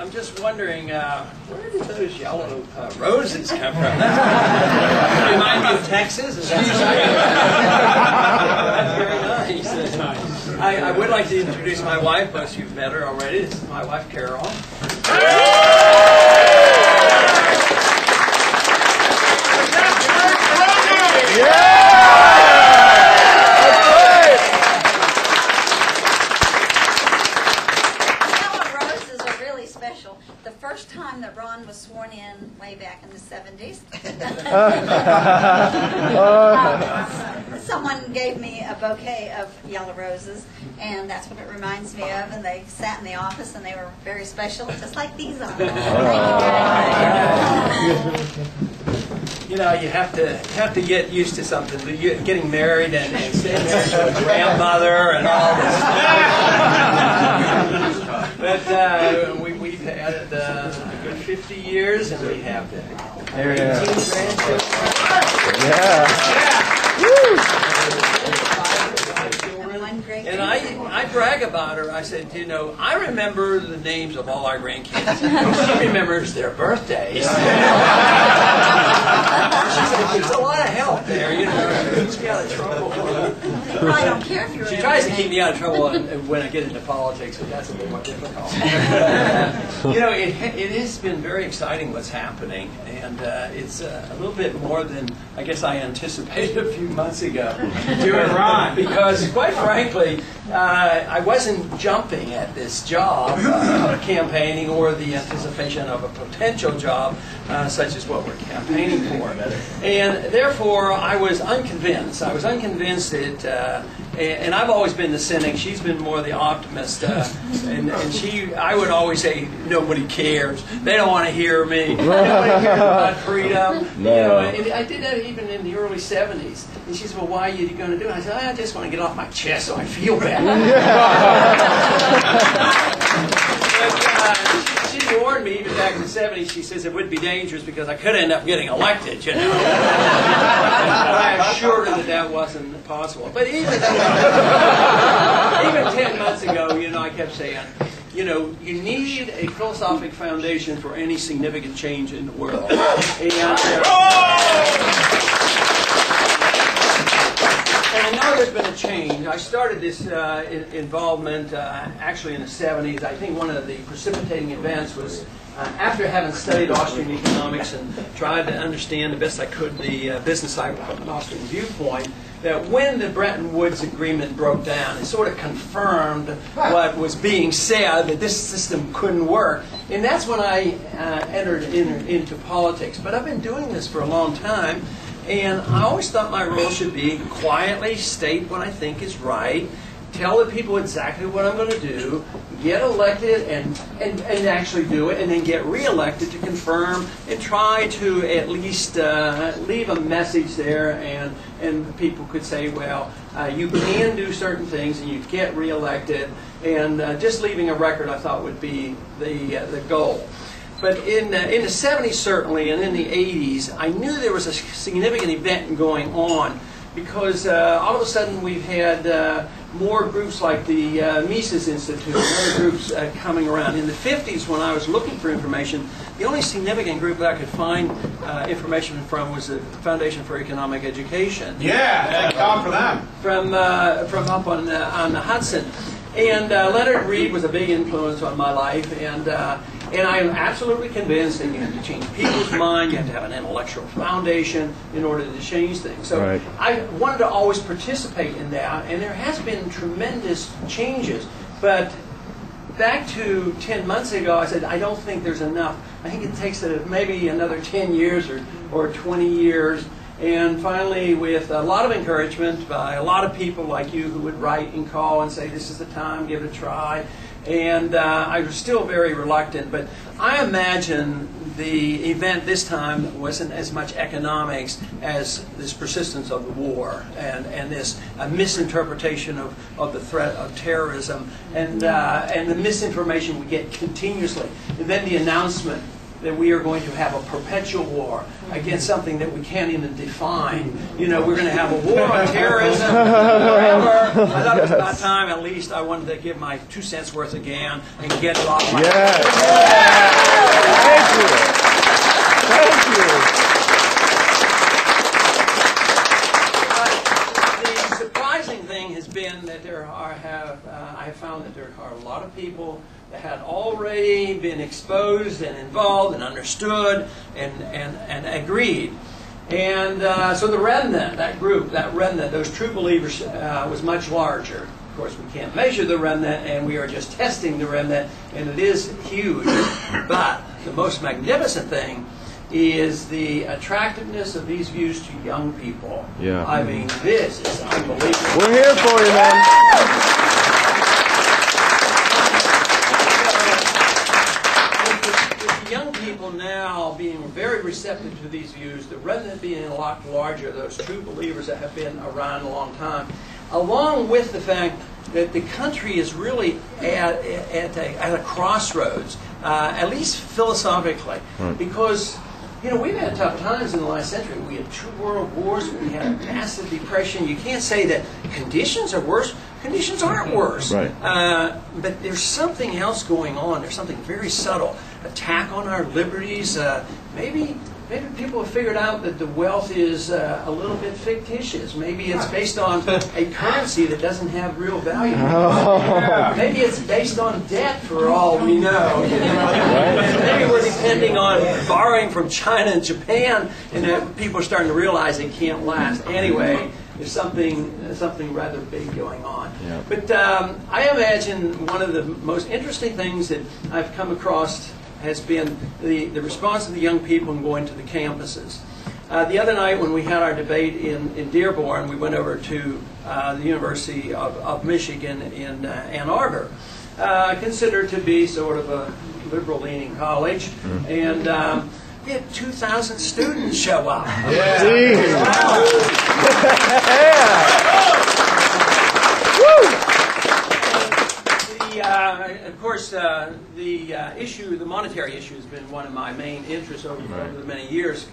I'm just wondering, where did those yellow roses come from? Remind me of Texas? Is that That's very nice. I would like to introduce my wife. Most of you've met her already. This is my wife, Carol. Sworn in way back in the 70s. Someone gave me a bouquet of yellow roses, and that's what it reminds me of. And they sat in the office, and they were very special, just like these are. You know, you have to get used to something. Getting married and staying married to a grandmother and all this. But we've had a good 50 years, and we have 18 grandchildren. Yeah. And I brag about her. I said, you know, I remember the names of all our grandkids. She remembers their birthdays. She said, there's a lot of help there, you know. It keeps me out of trouble. I don't care if you're She tries to keep me out of trouble when I get into politics, but that's a bit more difficult. You know, it has been very exciting what's happening, and it's a little bit more than I guess I anticipated a few months ago. Doing right. Because, quite frankly, I wasn't jumping at this job of campaigning or the anticipation of a potential job such as what we're campaigning for. And therefore, I was unconvinced. I was unconvinced that, and I've always been the cynic. She's been more the optimist. And I would always say, nobody cares. They don't want to hear me. They don't want to hear about freedom. No. You know, and I did that even in the early 70s. And she said, well, why are you going to do it? I said, I just want to get off my chest so I feel better. She warned me even back in the 70s. She says it would be dangerous because I could end up getting elected, you know. But I assured her that that wasn't possible. But even 10 months ago, you know, I kept saying, you know, you need a philosophic foundation for any significant change in the world. And I know there's been a change. I started this involvement actually in the 70s. I think one of the precipitating events was after having studied Austrian economics and tried to understand the best I could the business side from an Austrian viewpoint, that when the Bretton Woods Agreement broke down, it sort of confirmed what was being said, that this system couldn't work. And that's when I entered into politics. But I've been doing this for a long time. And I always thought my role should be quietly state what I think is right, tell the people exactly what I'm going to do, get elected and actually do it, and then get reelected to confirm and try to at least leave a message there, and people could say, well, you can do certain things and you get reelected, and just leaving a record I thought would be the goal. But in the 70s certainly, and in the 80s, I knew there was a significant event going on because all of a sudden we've had more groups like the Mises Institute and other groups coming around. In the 50s, when I was looking for information, the only significant group that I could find information from was the Foundation for Economic Education. Yeah, call for them. From up on the Hudson. And Leonard Read was a big influence on my life, and I'm absolutely convinced that you have to change people's mind, you have to have an intellectual foundation in order to change things. So right. I wanted to always participate in that, and there has been tremendous changes. But back to 10 months ago, I said, I don't think there's enough. I think it takes maybe another 10 years or 20 years. And finally, with a lot of encouragement by a lot of people like you who would write and call and say, this is the time, give it a try. And I was still very reluctant, but I imagine the event this time wasn't as much economics as this persistence of the war and this misinterpretation of the threat of terrorism and the misinformation we get continuously. And then the announcement that we are going to have a perpetual war against something that we can't even define. You know, we're going to have a war on terrorism forever. I thought it was about time, at least, I wanted to give my 2 cents worth again and get it off my Yes. Thank you. The surprising thing has been that I have found that there are a lot of people that had already been exposed and involved and understood and agreed. And so the remnant, that group, those true believers was much larger. Of course, we can't measure the remnant, and we are just testing the remnant, and it is huge. But the most magnificent thing is the attractiveness of these views to young people. Yeah. I mean, this is unbelievable. We're here for you, man. Young people now being very receptive to these views, the remnant being a lot larger, those true believers that have been around a long time, along with the fact that the country is really at a crossroads, at least philosophically, because you know, we've had tough times in the last century. We had 2 world wars. We had a massive depression. You can't say that conditions are worse. Conditions aren't worse. Right. But there's something else going on. There's something very subtle. Attack on our liberties. Maybe people have figured out that the wealth is a little bit fictitious. Maybe it's based on a currency that doesn't have real value. Oh. Maybe it's based on debt for all we know. Maybe we're depending on borrowing from China and Japan, and that people are starting to realize it can't last. Anyway, there's something rather big going on. Yeah. But I imagine one of the most interesting things that I've come across has been the response of the young people in going to the campuses. The other night when we had our debate in Dearborn, we went over to the University of Michigan in Ann Arbor, considered to be sort of a liberal-leaning college, and we had 2,000 students show up. Of course, the monetary issue has been one of my main interests over the many years.